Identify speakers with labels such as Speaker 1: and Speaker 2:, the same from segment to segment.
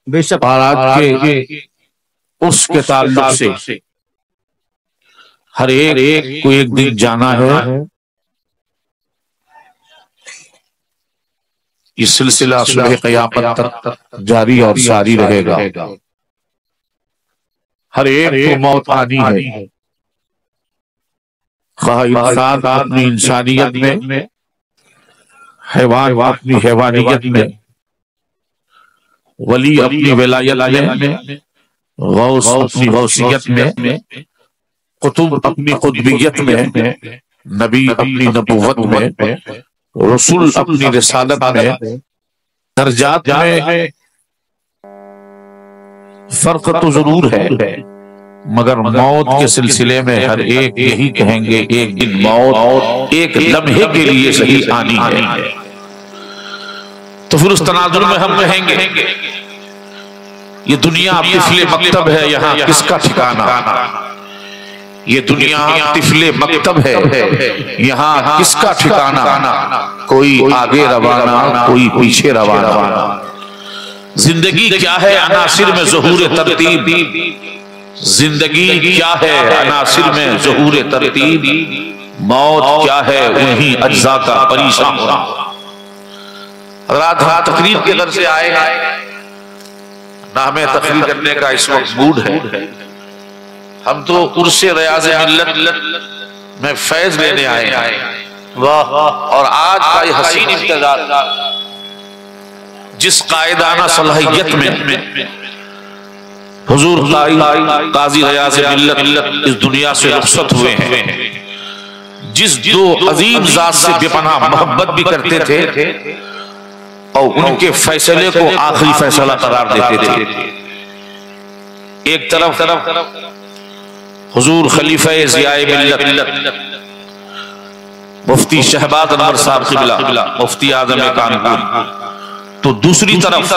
Speaker 1: بے شک
Speaker 2: آج کے اس کے تعلق سے ہر ایک کو ایک دن جانا ہے. یہ سلسلہ صبح قیامت تک جاری اور ساری رہے گا. ہر ایک کو موت آنی ہے، خواہ انسان اپنی انسانیت میں، حیوان اپنی حیوانیت میں، ولی اپنی ولایت میں، غوث اپنی غوثیت میں، قطب اپنی قطبیت میں، نبی اپنی نبوت میں، رسول اپنی رسالت میں، درجات میں فرق تو ضرور ہے، مگر موت کے سلسلے میں ہر ایک یہی کہیں گے ایک دن موت ایک لمحے کے لیے صحیح آنی ہے. تو پھر اس تناظر میں ہم کہیں گے یہ دنیا طفل مکتب ہے، یہاں کس کا ٹھکانہ؟ یہ دنیا طفل مکتب ہے، یہاں کس کا ٹھکانہ؟ کوئی آگے روانہ، کوئی پیچھے روانہ. زندگی کیا ہے عناصر میں ظہور ترتیب، زندگی کیا ہے عناصر میں ظہور ترتیب، موت کیا ہے انہی اجزاء کا پریشان ہونا. حضرات تقریر کے در سے آئے ہیں، نہ ہمیں تقریر کرنے کا اس وقت موڈ ہے، ہم تو عرص ریاض ملت میں فیض لینے آئے ہیں. اور آج کا یہ حسین امتزاج جس قائدانہ صلاحیت میں حضور قاضی ریاض ملت اس دنیا سے رخصت ہوئے ہیں، جس دو عظیم ذات سے بے پناہ محبت بھی کرتے تھے اور ان کے فیصلے کو آخری فیصلہ قرار دیتے تھے. ایک طرف حضور خلیفہ ضیاء ملت مفتی شہباز انور صاحب قبلہ مفتی اعظم کانپور، تو دوسری طرف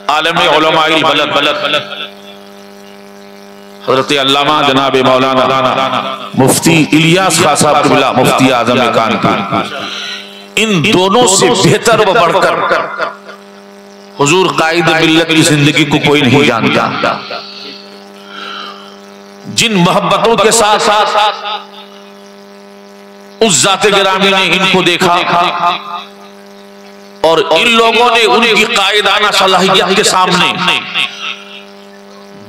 Speaker 2: عالم علماء البلد حضرت علامہ جناب مولانا مفتی الیاس خان صاحب قبلہ مفتی اعظم کانپور. ان دونوں سے بہتر و بڑھ کر حضور قائد ملت کی زندگی کو کوئی نہیں جانتا. جن محبتوں کے ساتھ اس ذات گرامی نے ان کو دیکھا اور ان لوگوں نے ان کی قائدانہ صلاحیت کے سامنے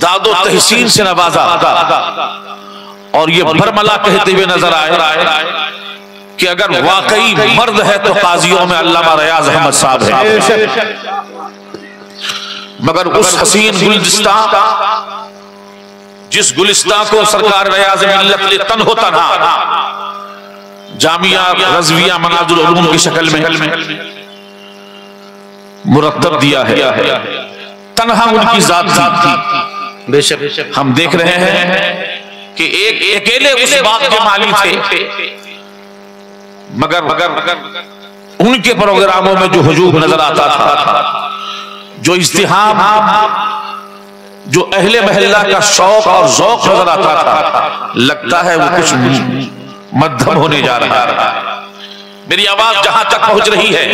Speaker 2: داد و تحسین سے نوازا، اور یہ برملا کہتے ہوئے نظر آئے کہ اگر واقعی مرد ہے تو قاضیوں میں علامہ ریاض احمد صاحب ہے. مگر اس حسین گلدستان، جس گلستان کو سرکار ریاض ملت نے تن ہوتا تھا جامعہ رضویہ مناظر العلوم کی شکل میں مرتب دیا ہے، تنہا ان کی ذات تھی.
Speaker 1: بے شک
Speaker 2: ہم دیکھ رہے ہیں کہ ایک اکیلے اس باغ کے مالی تھے، مگر ان کے پروگراموں میں جو ہجوم نظر آتا تھا، جو ازدحام، جو اہل محلہ کا شوق اور ذوق نظر آتا تھا، لگتا ہے وہ کچھ مدھم ہونے جا رہا ہے. میری آواز جہاں تک پہنچ رہی ہے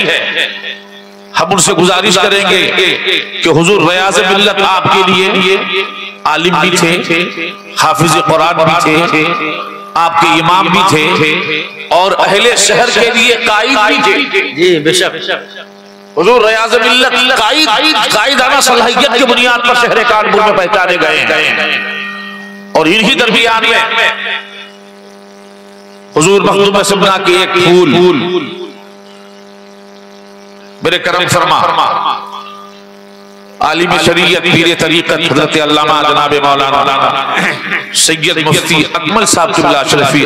Speaker 2: ہم ان سے گزارش کریں گے کہ حضور ریاض ملت آپ کے لیے عالم بھی تھے، حافظ قرآن بھی تھے، آپ کے امام بھی تھے، اور اہل شہر کے لیے قائد بھی تھے.
Speaker 1: جی بے شک
Speaker 2: حضور ریاض ملت قائدانہ صلاحیت کی بنیاد پر شہر کانپور میں پہچانے گئے ہیں، اور انہی درمیان میں حضور مخدوم سبنا کے ایک پھول میرے کرم فرما عالم شریعت پیر طریقت حضرت علامہ جناب مولانا سید مفتی اکمل صاحب قبلہ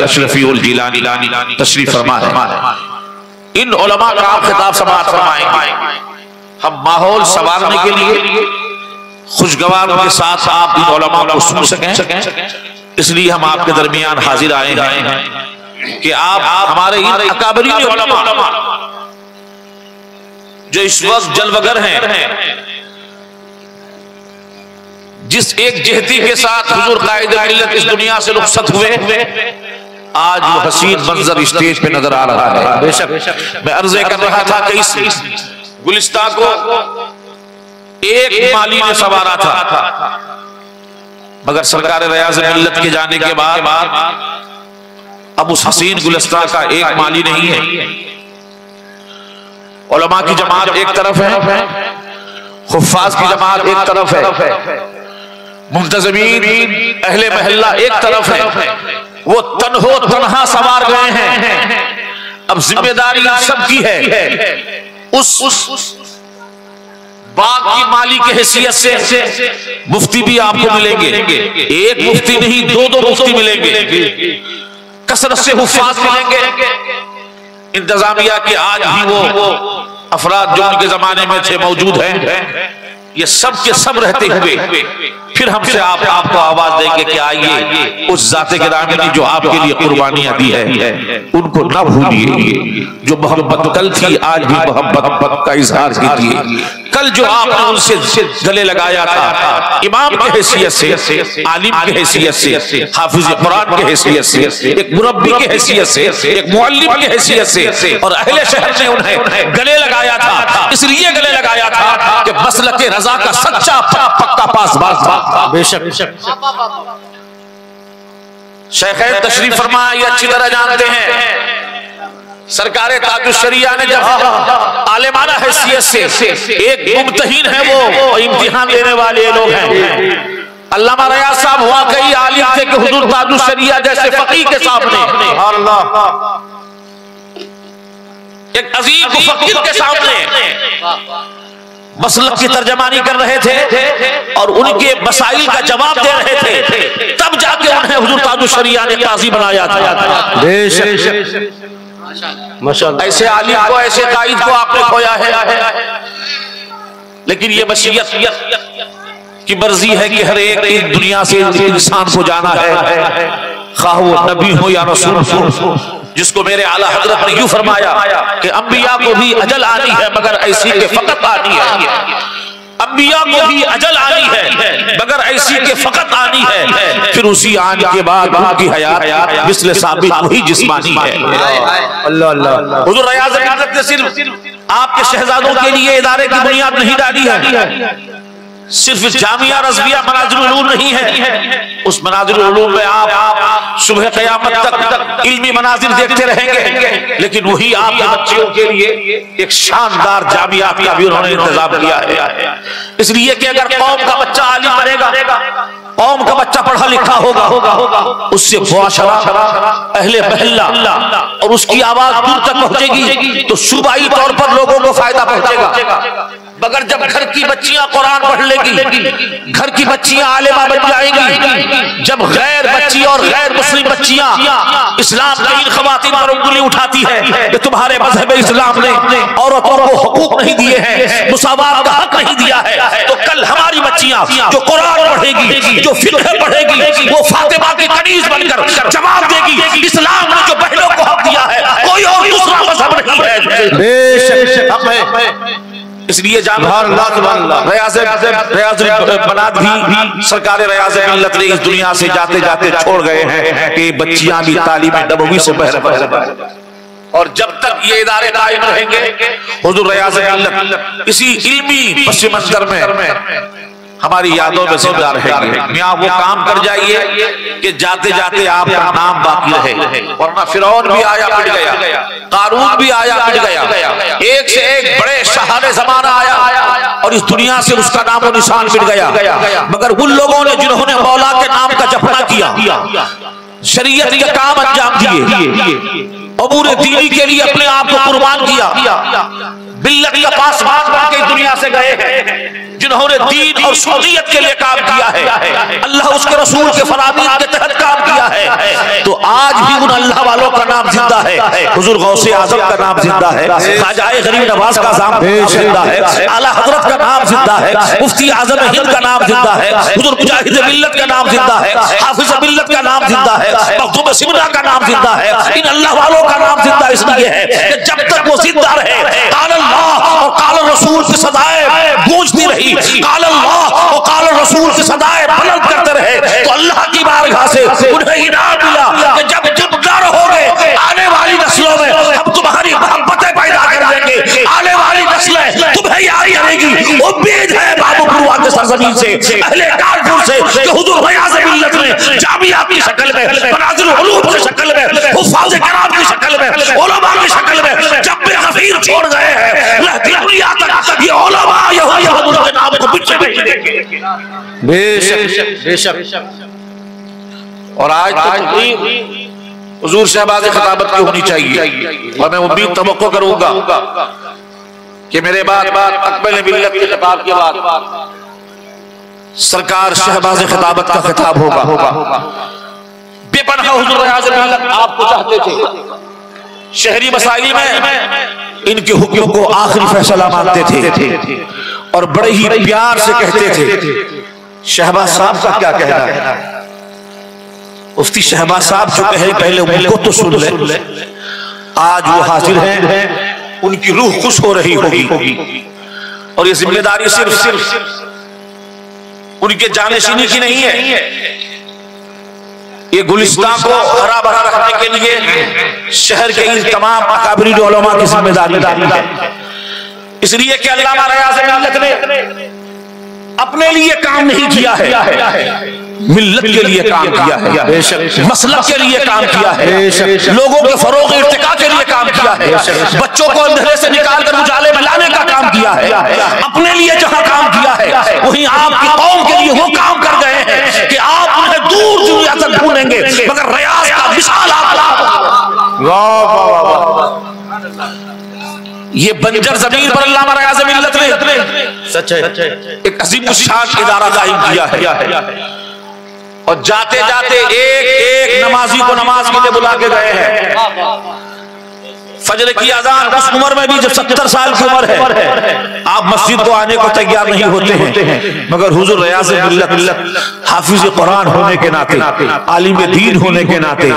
Speaker 2: اشرفی الجیلانی تشریف فرما ہے. ان علماء کا آپ خطاب سماعت فرمائیں. ہم ماحول سنوارنے کے لیے خوشگوار کے ساتھ آپ ان علماء کو سن سکیں، اس لیے ہم آپ کے درمیان حاضر آئے ہیں کہ آپ ہمارے ان اکابرین علماء جو اس وقت جلوگر ہیں، جس ایک جہتی کے ساتھ حضور قائد ملت اس دنیا سے رخصت ہوئے، آج وہ حسین منظر اسٹیج پہ نظر آ رہا ہے.
Speaker 1: بے شک
Speaker 2: میں عرض کر رہا تھا کہ اس گلستان کو ایک مالی نے سنوارا تھا، مگر سرکار ریاض ملت کے جانے کے بعد اب اس حسین گلستان کا ایک مالی نہیں ہے۔ علماء کی جماعت ایک طرف ہے، حفاظ کی جماعت ایک طرف ہے، منتظمین اہل محلہ ایک طرف ہے، وہ تنہا سوار گئے ہیں۔ اب ذمہ داری سب کی ہے۔ اس باغ کی مالی کے حیثیت سے مفتی بھی آپ کو ملیں گے، ایک مفتی نہیں دو مفتی ملیں گے، کثرت سے حفاظ ملیں گے۔ انتظامیہ کے آج بھی وہ افراد جو ان کے زمانے میں تھے موجود ہیں، یہ سب کے سب رہتے ہوئے پھر ہم سے آپ کو آواز دیں گے کہ آئیے اس ذات گرامی نے جو آپ کے لیے قربانیاں دی ہے ان کو نہ بھولیے۔ جو محبت کل تھی آج بھی محبت کا اظہار کیجیے۔ کل جو آپ نے ان سے گلے لگایا تھا امام کی حیثیت سے، عالم کی حیثیت سے، حافظ قرآن کی حیثیت سے، ایک مربی کی حیثیت سے، ایک معلم کی حیثیت سے، اور اہل شہر نے انہیں گلے لگایا تھا، اس لیے گلے لگایا تھا کہ مسلک رضا کا سچا پکا پاسباز تھا۔ بے شک شیخین تشریف فرما یہ اچھی طرح جانتے ہیں، سرکار تاج الشریعہ نے جب عالمانہ حیثیت سے ایک ممتحن ہے وہ امتحان دینے والے لوگ ہیں، علامہ ریاض صاحب واقعی عالم تھے کہ حضور تاج الشریعہ جیسے فقیہ کے سامنے، ایک عظیم مفکر کے سامنے مسلک کی ترجمانی کر رہے تھے اور ان کے مسائل کا جواب دے رہے تھے، تب جا کے انہیں حضور تاج الشریعہ نے قاضی بنایا تھا۔ بے شک ایسے عالم کو، ایسے قائد کو آپ نے کھویا ہے، لیکن یہ مشیت کی مرضی ہے کہ ہر ایک دنیا سے انسان کو جانا ہے، خواہ وہ نبی ہو یا رسول ہو، جس کو میرے اعلیٰ حضرت نے یوں فرمایا کہ انبیاء کو بھی اجل آنی ہے مگر ایسی کہ فقط آنی ہے، انبیاء کو بھی اجل آنی ہے مگر ایسی کہ فقط آنی ہے، پھر اسی آنے کے بعد ان کی حیات مثل ثابت وہی جسمانی ہے۔ حضور ریاض ملت نے صرف آپ کے شہزادوں کے لیے ادارے کی بنیاد نہیں ڈالی ہے، صرف جامعہ رضویہ مناظر العلوم نہیں ہے، اس مناظر العلوم میں آپ صبح قیامت تک علمی مناظر دیکھتے رہیں گے، لیکن وہی آپ کے بچوں کے لیے ایک شاندار جامعات کا بھی انہوں نے انتظام کیا ہے، اس لیے کہ اگر قوم کا بچہ عالم بنے گا، قوم کا بچہ پڑھا لکھا ہوگا، اس سے معاشرہ، اہل محلہ اور اس کی آواز دور تک پہنچے گی تو صوبائی طور پر لوگوں کو فائدہ پہنچے گا۔ مگر جب گھر کی بچیاں قرآن پڑھ لے گی، گھر کی بچیاں عالمہ بن جائیں گی، جب غیر بچی اور غیر مسلم بچیاں اسلام کی ان خواتین پر انگلی اٹھاتی ہے کہ تمہارے مذہب اسلام نے عورتوں کو حقوق نہیں دیے ہیں، مساوات کا حق نہیں دیا ہے، تو کل ہماری بچیاں جو قرآن پڑھے گی، جو فقہ پڑھے گی، وہ فاطمہ کی کنیز بن کر جواب دے گی اسلام نے جو بہنوں کو حق دیا ہے کوئی اور دوسرا مذہب نہیں ہے۔ بے شک اس لیے ریاض بنات بھی سرکار ریاض ملت نے اس دنیا سے جاتے جاتے چھوڑ گئے ہیں کہ بچیاں بھی تعلیم نبوی سے بہر اور جب تک یہ ادارے قائم رہیں گے حضور ریاض ملت اسی علمی پس منظر میں ہماری یادوں میں زندہ رہیں گے۔ میاں وہ کام کر جائیے کہ جاتے جاتے آپ کا نام باقی رہے، ورنہ فرعون بھی آیا پٹ گیا، قارون بھی آیا پٹ گیا، ایک سے ایک بڑے شاہان زمانہ آیا اور اس دنیا سے اس کا نام و نشان مٹ گیا، مگر ان لوگوں نے جنہوں نے مولا کے نام کا جپنا کیا، شریعت کے کام انجام دیے، امور دینی کے لیے اپنے آپ کو قربان کیا، ملت کا پاسبان بن کے دنیا سے گئے ہیں، جنہوں نے دین اور سنیت کے لیے کام کیا ہے، اللہ اس کے رسول کے فرامین کے تحت کام کیا ہے، تو آج بھی ان اللہ والوں کا نام زندہ ہے، حضور غوث اعظم کا نام زندہ ہے، خواجہ غریب نواز کا نام زندہ ہے، اعلیٰ حضرت کا نام زندہ ہے، مفتی اعظم ہند کا نام زندہ ہے، حضور مجاہد ملت کا نام زندہ ہے، حافظ ملت کا نام زندہ ہے، مخدوم سمرہ کا نام زندہ ہے، ان اللہ والوں کا نام زندہ اس لیے ہے کہ جب تک وہ زندہ رہے قال اللہ اور قال الرسول کی صدائیں گونجتی رہی، قال اللہ اور قال الرسول کی صدائیں بلند کرتے رہے، تو اللہ کی بارگاہ سے انہیں انعام ملا کہ جب تم نہ رہو گے آنے والی نسلوں میں ہم تمہاری محبتیں پیدا کر دیں گے، آنے والی نسلیں تمہیں یاد کریں گی، امید ہے بابو سرزمین سے، اہل کانپور سے، کہ حضور ریاض ملت نے جامعات کی شکل میں، مناظر العلوم کی شکل میں، حفاظ کرام کی شکل میں، علماء کی شکل میں جب بے غفیر چھوڑ گئے ہیں، لہدی دنیا تک یہ علماء یہ حضور کے نام کو بچے نہیں دیں گے۔
Speaker 1: بے شک بے شک۔
Speaker 2: اور آج تک حضور شہباز خطابت کی ہونی چاہیے، اور میں امید توقع کروں گا کہ میرے بعد اکمل ملت کے خطاب کے بعد سرکار شہباز خطابت کا خطاب ہوگا۔ بے پناہ حضور ریاض ملت آپ کو چاہتے تھے، شہری مسائل میں ان کے حکم کو آخری فیصلہ مانتے تھے اور بڑے ہی پیار سے کہتے تھے۔ شہباز صاحب کا کیا کہنا ہے؟ مفتی شہباز صاحب جو کہے پہلے ان کو تو سن لے۔ آج وہ حاضر ہیں، ان کی روح خوش ہو رہی ہوگی، اور یہ ذمہ داری صرف ان کے جانشینی کی نہیں ہے، یہ گلستان کو ہرا بھرا رکھنے کے لیے شہر کے ان تمام اکابرین علماء کی ذمہ داری ہے، اس لیے کہ علامہ ریاض ملت نے اپنے لیے کام نہیں کیا ہے، ملت کے لیے کام کیا ہے، مسلک کے لیے کام کیا ہے، لوگوں کے فروغ ارتقاء کے لیے کام کیا ہے، بچوں کو اندھیرے سے نکال کر اجالے میں لانے کا کام کیا ہے۔ اپنے لیے جہاں کام کیا ہے وہیں آپ کی قوم کے لیے وہ کام کر گئے ہیں کہ آپ انہیں دور دنیا تک ڈھونڈیں گے، مگر ریاض کا مثال آپ یہ بنجر زمین پر علامہ ریاض ملت نے ایک عظیم الشان ادارہ قائم کیا ہے، اور جاتے جاتے ایک ایک نمازی کو نماز کے لیے بلا کے گئے ہیں۔ فجر کی اذان اس عمر میں بھی جب 70 سال کی عمر ہے آپ مسجد کو آنے کو تیار نہیں ہوتے ہیں، مگر حضور ریاض ملت حافظ قرآن ہونے کے ناطے، عالم دین ہونے کے ناطے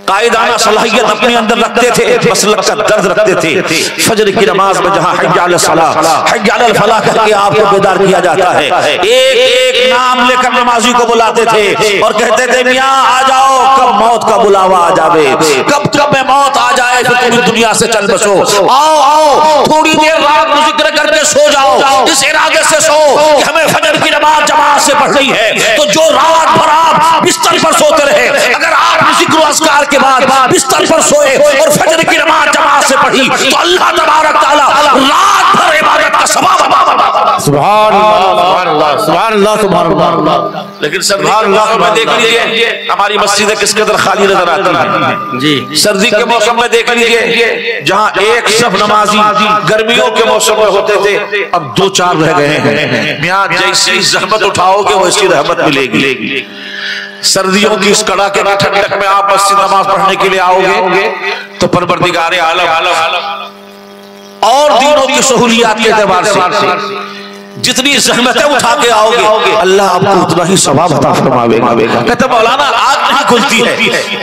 Speaker 2: قائدانہ صلاحیت اپنے اندر رکھتے تھے، مسلک کا درد رکھتے تھے۔ فجر کی نماز میں جہاں حی علی الصلاۃ حی علی الفلاح کہہ کے آپ کو بیدار کیا جاتا ہے، ایک ایک نام لے کر نمازی کو بلاتے تھے اور کہتے تھے میاں آ جاؤ، کب موت کا بلاوا آ جاوے، کب میں موت آ جائے پھر تم دنیا سے چل بسو، آؤ تھوڑی دیر رات میں ذکر کر کے سو جاؤ، اس ارادے سے سو کہ ہمیں فجر کی نماز جماعت سے پڑھنی ہے۔ تو جو رات بھر آپ بستر پر سوتے رہے، اگر آپ ذکر و اذکار کے بعد بستر پر سوئے اور فجر کی نماز جماعت سے پڑھی تو اللہ تبارک تعالی رات بھر عبادت کا ثواب عطا۔
Speaker 1: سبحان اللہ سبحان اللہ سبحان اللہ۔
Speaker 2: لیکن سبحان اللہ میں دیکھ لیجئے ہماری مسجدیں کس قدر خالی نظر آتی ہیں جی، سردی کے موسم میں دیکھ لیجئے جہاں ایک صف نمازی گرمیوں کے موسم میں ہوتے تھے اب 2-4 رہ گئے ہیں۔ میاں جیسی زحمت اٹھاؤ گے ویسی رحمت ملے گی۔ سردیوں کی اس کڑاکے کی ٹھنڈک میں آپ مسجد نماز پڑھنے کے لیے آؤ گے تو پروردگار عالم اور دینوں کی سہولیات کے اعتبار سے جتنی زحمتیں اٹھا کے آؤ گے اللہ آپ کو اتنا ہی ثواب عطا فرمائے گا۔ کہتے مولانا آگ نہیں کھلتی ہے،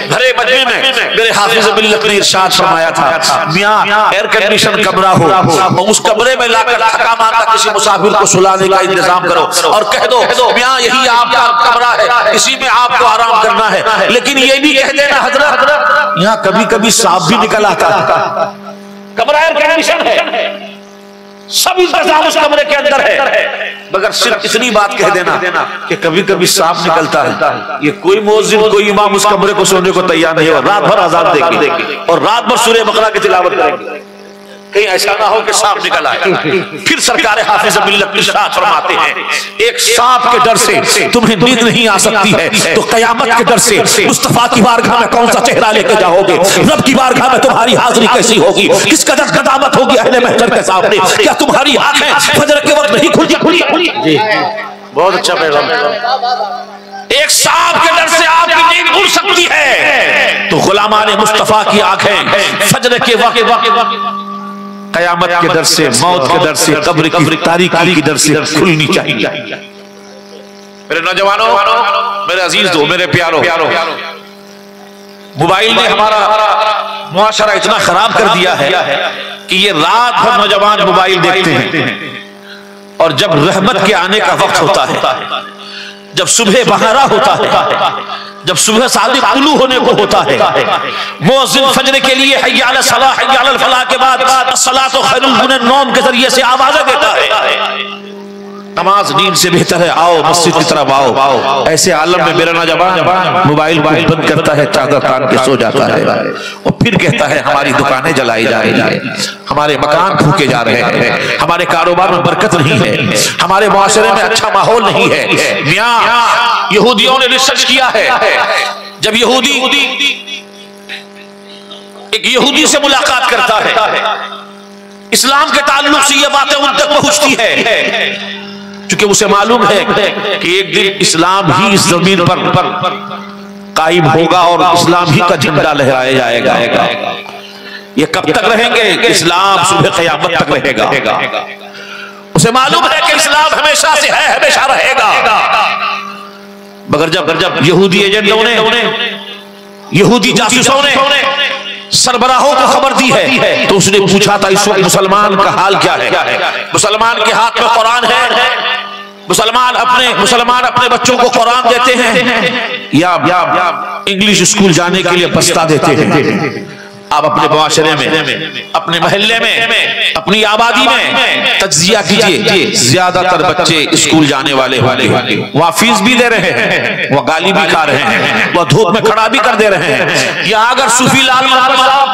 Speaker 2: گھرے مجمع میں میرے حافظ ملت نے ارشاد فرمایا تھا میاں ایئر کنڈیشن کمرہ ہو اور اس کمرے میں لا کر تھکا مارتا کسی مسافر کو سلانے کا انتظام کرو اور کہہ دو میاں یہی آپ کا کمرہ ہے، اسی میں آپ کو آرام کرنا ہے، لیکن یہ بھی کہہ دینا حضرت یہاں کبھی کبھی سانپ بھی نکل آتا ہے، کمرہ ایئر کنڈیشن ہے، سب انتظام اس کمرے کے اندر ہے، مگر صرف اتنی بات کہہ دینا کہ کبھی کبھی سانپ نکلتا ہے، یہ کوئی مؤذن کوئی امام اس کمرے کو سونے کو تیار نہیں ہو، رات بھر اذان دے گی اور رات بھر سورہ بقرہ کی تلاوت کریں گے، کہیں ایسا نہ ہو کہ سانپ نکل آئے۔ پھر سرکار حافظ ملت ارشاد فرماتے ہیں ایک سانپ کے ڈر سے تمہیں نیند نہیں آ سکتی ہے تو قیامت کے ڈر سے مصطفیٰ کی بارگاہ میں کون سا چہرہ لے کے جاؤ گے، رب کی بارگاہ میں تمہاری حاضری کیسی ہوگی، کس قدر قدامت ہوگی اہل محشر کے سامنے، کیا تمہاری آنکھیں فجر کے وقت نہیں کھلتی؟
Speaker 1: جی بہت اچھا پیغام۔
Speaker 2: ایک سانپ کے ڈر سے آپ کی نیند اڑ سکتی ہے تو غلامان مصطفیٰ کی آنکھیں فجر کے وقت قیامت کے در سے، موت کے در سے، قبر کی تاریکی کی در سے کھلنی چاہیے۔ میرے نوجوانوں، میرے عزیز دو، میرے پیاروں، موبائل نے ہمارا معاشرہ اتنا خراب کر دیا ہے کہ یہ رات بھر نوجوان موبائل دیکھتے ہیں اور جب رحمت کے آنے کا وقت ہوتا ہے، جب صبح بہارا ہوتا ہے، جب صبح صادق طلوع ہونے کو ہوتا ہے، مؤذن فجر کے لیے حی علی الصلاۃ حی علی الفلاح کے بعد الصلاۃ خیر من النوم کے ذریعے سے آوازیں دیتا ہے، نماز نیند سے بہتر ہے، آؤ مسجد کی طرف آؤ۔ ایسے عالم میں میرا نوجوان موبائل کو بند کرتا ہے، چادر تان کے سو جاتا ہے، اور پھر کہتا ہے ہماری دکانیں جلائی جا رہی ہیں، ہمارے مکان پھونکے جا رہے ہیں، ہمارے کاروبار میں برکت نہیں ہے، ہمارے معاشرے میں اچھا ماحول نہیں ہے۔ میاں یہودیوں نے ریسرچ کیا ہے، جب ایک یہودی سے ملاقات کرتا ہے، اسلام کے تعلق سے یہ باتیں ان تک پہنچتی ہے، چونکہ اسے معلوم ہے کہ ایک دن اسلام ہی اس زمین پر قائم ہوگا اور اسلام ہی کا جھنڈا لہرایا جائے گا۔ یہ کب تک رہیں گے؟ اسلام صبح قیامت تک رہے گا۔ اسے معلوم ہے کہ اسلام ہمیشہ سے ہے، ہمیشہ رہے گا۔ مگر جب یہودی ایجنٹوں نے، یہودی جاسوسوں نے سربراہوں کو خبر دی ہے، تو اس نے پوچھا تھا اس وقت مسلمان کا حال کیا ہے؟ مسلمان کے ہاتھ میں قرآن ہے؟ مسلمان اپنے بچوں کو قرآن دیتے ہیں یا انگلش اسکول جانے کے لیے بستہ دیتے ہیں؟ آپ اپنے معاشرے میں، اپنے محلے میں، اپنی آبادی میں تجزیہ کیجئے۔ زیادہ تر بچے اسکول جانے والے وہاں فیس بھی دے رہے ہیں، وہ گالی بھی کھا رہے ہیں، وہ دھوپ میں کھڑا بھی کر دے رہے ہیں۔ یا اگر صوفی لال محمد صاحب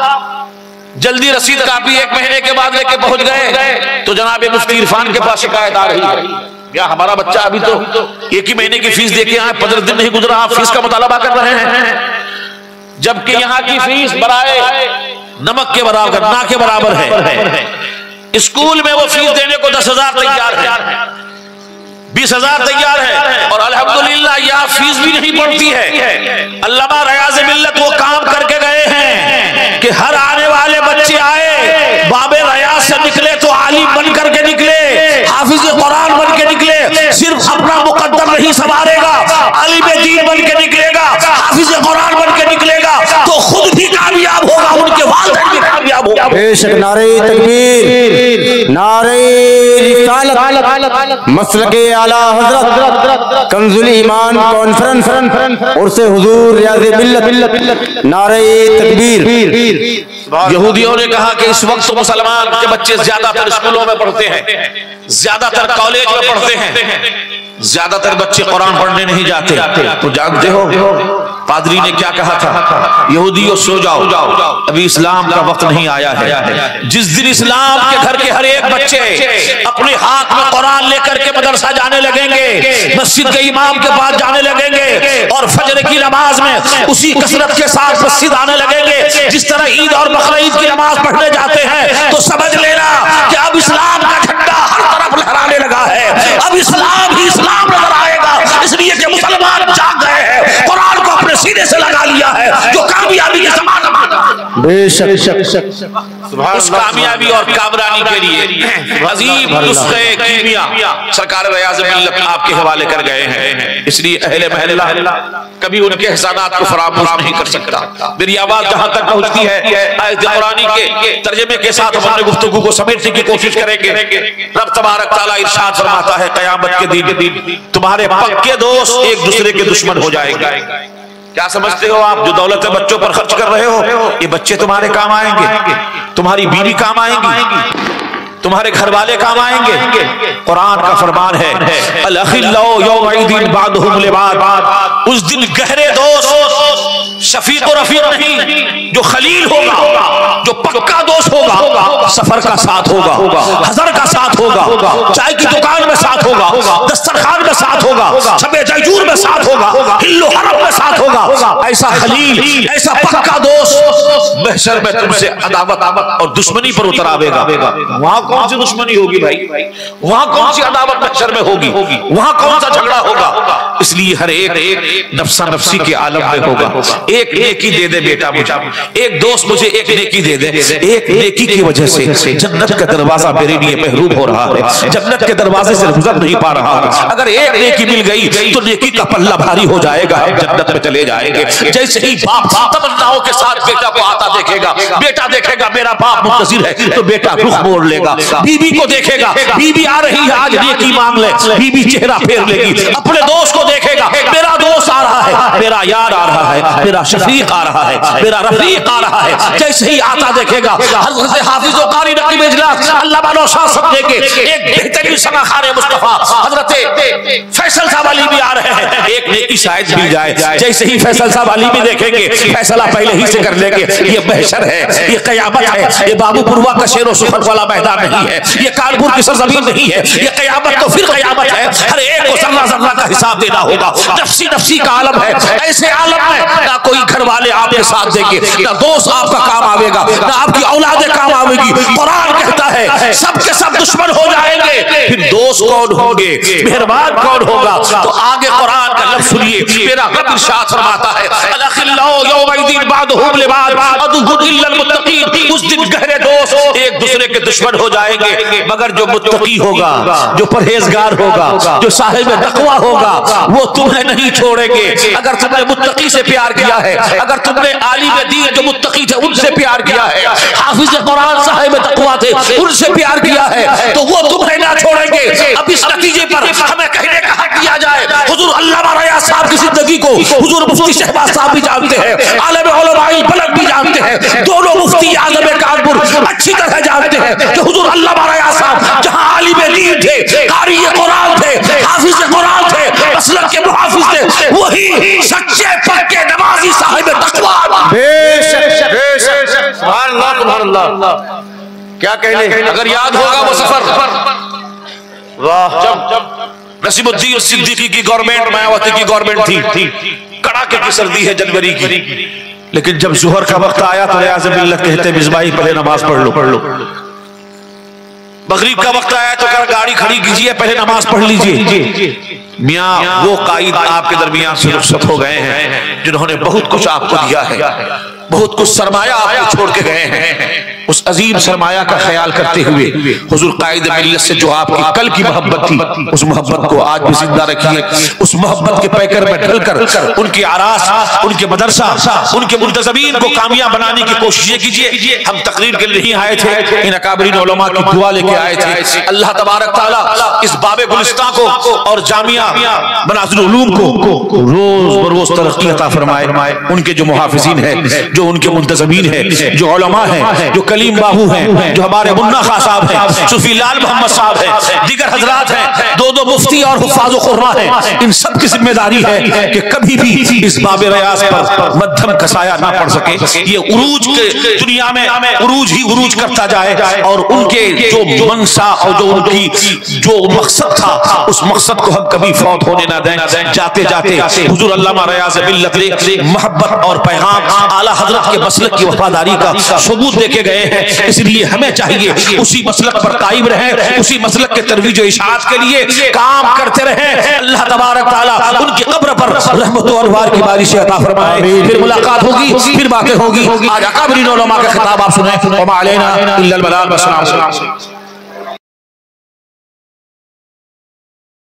Speaker 2: جلدی رسید کاپی 1 مہینے کے بعد لے کے پہنچ گئے تو جناب مفتی عرفان کے پاس شکایت آ رہی ہے، یا ہمارا بچہ ابھی تو 1 ہی مہینے کی فیس دے کے آئے، 15 دن نہیں گزرا، آپ فیس کا مطالبہ کر رہے ہیں، جبکہ یہاں کی فیس برائے نمک کے برابر، نا کے برابر ہے۔ اسکول میں وہ فیس دینے کو 10,000 تیار ہے، 20,000 تیار ہے، اور الحمدللہ یہاں فیس بھی نہیں پڑتی ہے۔ علامہ ریاض ملت وہ کام کر کے گئے ہیں کہ ہر آنے والے بچے آئے، باب ریاض سے نکلے تو عالم بن کر کے نکلے، حافظ قرآن بن کے نکلے، صرف اپنا مقدم نہیں سنوارے گا، عالم دین بن کے نکلے گا، حافظ قرآن بن کے نکلے گا تو خود بھی کامیاب ہوگا، ان کے والدین بھی کامیاب ہوگا۔
Speaker 1: بے شک نعرہ تکبیر، نعرہ رسالت، مسلک اعلی حضرت کنز الایمان کانفرنس عرس حضور ریاض ملت، نعرہ تکبیر۔
Speaker 2: یہودیوں نے کہا کہ اس وقت مسلمان کے بچے زیادہ تر اسکولوں میں پڑھتے ہیں، زیادہ تر کالج میں پڑھتے ہیں، زیادہ تر بچے قرآن پڑھنے نہیں جاتے۔ تو جانتے ہو پادری نے کیا کہا تھا؟ یہودیوں سو جاؤ، ابھی اسلام کا وقت نہیں آیا ہے۔ جس دن اسلام کے گھر کے ہر ایک بچے اپنے ہاتھ میں قرآن لے کر کے مدرسہ جانے لگیں گے، مسجد کے امام کے پاس جانے لگیں گے، اور فجر کی نماز میں اسی کثرت کے ساتھ مسجد آنے لگیں گے جس طرح عید اور بقرعید کی نماز پڑھنے جاتے ہیں، تو سمجھ لینا کہ اب اسلام کا جھنڈا ہر طرف لہرانے لگا ہے، اب اسلام ہی اسلام نظر آئے گا، اس لیے کہ مسلمان جاگ گئے ہیں، قرآن کو اپنے سینے سے لگا لیا ہے، جو کامیابی کے سامان
Speaker 1: بے شک۔
Speaker 2: اس کامیابی اور کامرانی کے لیے عظیم نسخے کیمیا سرکار ریاض ملت آپ کے حوالے کر گئے ہیں۔ اس لیے اہل محلہ کبھی ان کے احسانات کو فراموش نہیں کر سکتا۔ میری آواز جہاں تک پہنچتی ہے آیت قرآنی کے ترجمے کے ساتھ ہم نے گفتگو کو سمیٹنے کی کوشش کریں گے۔ رب تبارک تعالیٰ ارشاد فرماتا ہے قیامت کے دن تمہارے پکے دوست ایک دوسرے کے دشمن ہو جائیں گے۔ کیا سمجھتے ہو آپ جو دولت بچوں پر خرچ کر رہے ہو، یہ بچے تمہارے کام آئیں گے، تمہاری بیوی کام آئیں گی، تمہارے گھر والے کام آئیں گے۔ قرآن کا فرمان ہے الاخلاء یومئذ بعضهم لبعض، اس دن گہرے دوست شفیق و رفیق نہیں، جو خلیل ہوگا، جو پکا دوست ہوگا، سفر کا ساتھ ہوگا، حضر کا ساتھ ہوگا، چائے کی دکان میں ساتھ ہوگا، دسترخوان میں ساتھ ہوگا، شب جیجور میں ساتھ ہوگا، ہل و حرم میں ساتھ ہوگا۔ ایسا خلیل، ایسا پکا دوست محشر میں تم سے عداوت اور دشمنی پر اتر آئے گا۔ وہاں کون سی دشمنی ہوگی بھائی؟ وہاں کون سی عداوت محشر میں ہوگی؟ وہاں کون سا جھگڑا ہوگا؟ اس لیے ہر ایک نفسا نفسی کے عالم میں ہوگا۔ ایک نیکی دے دے بیٹا مجھے، ایک دوست مجھے ایک نیکی دے دے، ایک نیکی کی وجہ سے جنت کا دروازہ میرے لیے محروم ہو رہا ہے، جنت کے دروازے سے گزر نہیں پا رہا۔ اگر ایک نیکی مل گئی تو نیکی کا پلہ بھاری ہو جائے گا، جنت میں چلے جائیں گے۔ جیسے ہی باپ تمناؤں کے ساتھ بیٹا کو آتا دیکھے گا، بیٹا دیکھے گا میرا باپ منتظر ہے تو بیٹا رخ موڑ لے گا، بیوی کو دیکھے گا بیوی آ رہی ہے آج نیکی مانگ مانگ لے بی بی چہرہ پھیر لے گی، اپنے دوست کو دیکھے گا، میرا دوست آ رہا ہے، میرا یار آ رہا ہے، میرا شفیق آ رہا ہے، میرا رفیق آ رہا ہے، جیسے ہی آتا دیکھے گا حضرت حافظ و قاری نقیب اجلاس علامہ نوشاد صاحب دے کے ایک بہترین سما خان مصطفیٰ حضرت فیصل صاحب علی بھی آ رہے ہیں، ایک نیکی شاید مل جائے، جیسے ہی فیصل صاحب علی بھی دیکھیں گے فیصلہ پہلے ہی سے کر لیں گے، یہ محشر ہے، یہ قیامت ہے، یہ بابو پروا کا شیر و سخن والا میدان نہیں ہے، یہ کانپور کی سرزمین نہیں ہے، یہ قیامت تو پھر قیامت ہے، ہر ایک کو ذرہ ذرہ کا حساب دینا ہوگا، نفسی نفسی کا عالم ہے، ایسے عالم میں نہ کوئی گھر والے آپ کے ساتھ دیں گے، نہ دوست آپ کا کام آئے گا، نہ آپ کی اولادیں کام آئے گی، قرآن کہتا ہے سب کے سب دشمن ہو جائیں گے، پھر دوست کون ہوں گے، مہربان کون ہوگا؟ تو آگے قرآن کا لفظ سنیے، میرا رب ارشاد فرماتا ہے الاخلاء یومئذ بعضهم لبعض عدو الا المتقین، اس دن گہرے دوست ایک دوسرے کے دشمن ہو جائیں گے، مگر جو متقی ہوگا، جو پرہیزگار ہوگا، جو صاحب تقوی ہوگا، وہ تمہیں نہیں چھوڑیں گے۔ اگر تم نے متقی سے پیار کیا ہے، اگر تم نے عالم دین جو متقی تھے ان سے پیار کیا ہے، حافظ قرآن صاحب تقوی تھے ان سے پیار کیا ہے، تو وہ تمہیں نہ چھوڑیں گے۔ اب اس نتیجے پر ہمیں کہنے کا حق دیا جائے، حضور علامہ ریاض صاحب کی زندگی کو حضور مفتی شہباز صاحب بھی جانتے ہیں، عالم علماء البلد بھی جانتے ہیں، دونوں مفتی اعظم کانپور اچھی طرح جانتے ہیں کہ حضور علامہ ریاض صاحب جہاں عالم دین تھے، قاری قرآن تھے، حافظ قرآن تھے، مسلک کے محافظ تھے، وہی سچے پکے نمازی صاحب تقوی۔
Speaker 1: بے شک بے شک، سبحان اللہ سبحان اللہ، کیا کہنے،
Speaker 2: اگر یاد ہوگا وہ سفر جب نصیب الدین صدیقی کی گورنمنٹ مایاوتی کی گورنمنٹ تھی، کڑاکے کی سردی ہے جنوری کی، لیکن جب ظہر کا وقت آیا تو ریاض باللہ کہتے مصباحی پہلے نماز پڑھ لو، مغرب کا وقت آیا تو گاڑی کھڑی کیجئے پہلے نماز پڑھ لیجئے۔ میاں وہ قائد آپ کے درمیان سے رخصت ہو گئے ہیں جنہوں نے بہت کچھ آپ کو دیا ہے، بہت کچھ سرمایہ آپ کو چھوڑ کے گئے ہیں، اس عظیم سرمایہ کا خیال کرتے ہوئے حضور قائد ملت سے جو آپ کی کل کی محبت تھی اس محبت کو آج بھی زندہ رکھیے، اس محبت کے پیکر میں ڈھل کر ان کی آراس، ان کے مدرسہ، ان کے منتظمین کو کامیاب بنانے کی کوششیں کیجئے۔ ہم تقریر کے لیے نہیں آئے تھے، ان اکابرین علماء کی دعا لے کے آئے تھے، اللہ تبارک تعالیٰ اس باب گلستان کو اور جامعہ مناظر العلوم کو روز بروز ترقی عطا فرمائے، ان کے جو محافظین ہیں، جو ان کے منتظمین ہیں، جو علماء ہیں، جو کلیم باہو ہیں، جو ہمارے منا خان صاحب ہیں، صوفی لال محمد صاحب ہیں، دیگر حضرات ہیں، دو مفتی اور حفاظ و قرآ ہیں، ان سب کی ذمہ داری ہے کہ کبھی بھی اس باب ریاض پر مدھم کا سایہ نہ پڑ سکے، یہ عروج کے دنیا میں عروج ہی عروج کرتا جائے، اور ان کے جو منشا اور جو ان کی جو مقصد تھا اس مقصد کو ہم کبھی فوت ہونے نہ دیں۔ جاتے جاتے حضور علامہ ریاض ملت نے محبت اور پیغام اعلیٰ حضرت کے مسلک کی وفاداری کا ثبوت دے کے گئے ہیں، اس لیے ہمیں چاہیے اسی مسلک پر قائم رہیں، اسی مسلک کے ترویج و اشاعت کے لیے کام کرتے رہیں۔ اللہ تبارک تعالیٰ ان کی قبر پر رحمت و انوار کی بارش عطا فرمائے۔ پھر ملاقات ہوگی، پھر باتیں ہوگی۔ آج اکابرین علماء کا خطاب آپ سنیں، وما علینا الا البلاغ، والسلام علیکم۔